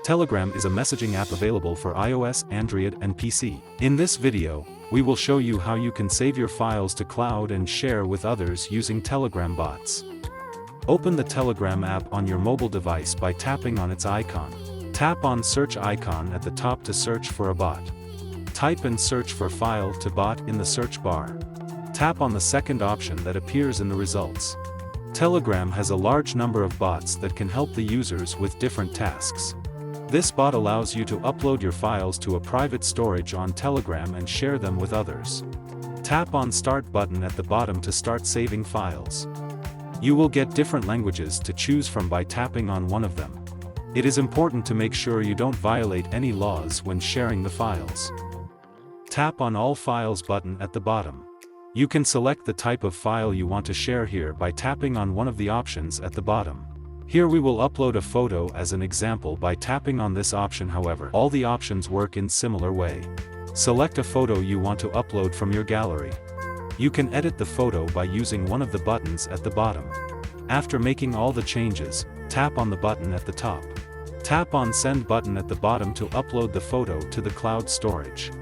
Telegram is a messaging app available for iOS, Android, and PC. In this video, we will show you how you can save your files to cloud and share with others using Telegram bots. Open the Telegram app on your mobile device by tapping on its icon. Tap on search icon at the top to search for a bot. Type and search for file to bot in the search bar. Tap on the second option that appears in the results. Telegram has a large number of bots that can help the users with different tasks. This bot allows you to upload your files to a private storage on Telegram and share them with others. Tap on Start button at the bottom to start saving files. You will get different languages to choose from by tapping on one of them. It is important to make sure you don't violate any laws when sharing the files. Tap on All Files button at the bottom. You can select the type of file you want to share here by tapping on one of the options at the bottom. Here we will upload a photo as an example by tapping on this option. However, all the options work in similar way. Select a photo you want to upload from your gallery. You can edit the photo by using one of the buttons at the bottom. After making all the changes, tap on the button at the top. Tap on Send button at the bottom to upload the photo to the cloud storage.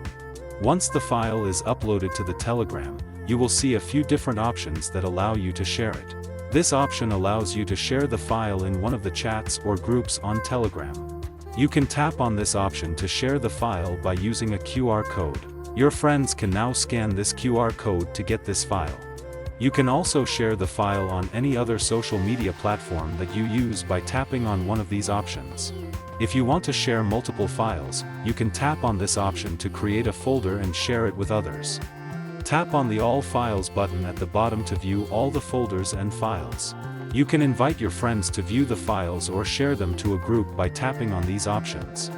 Once the file is uploaded to the Telegram, you will see a few different options that allow you to share it. This option allows you to share the file in one of the chats or groups on Telegram. You can tap on this option to share the file by using a QR code. Your friends can now scan this QR code to get this file. You can also share the file on any other social media platform that you use by tapping on one of these options. If you want to share multiple files, you can tap on this option to create a folder and share it with others. Tap on the All Files button at the bottom to view all the folders and files. You can invite your friends to view the files or share them to a group by tapping on these options.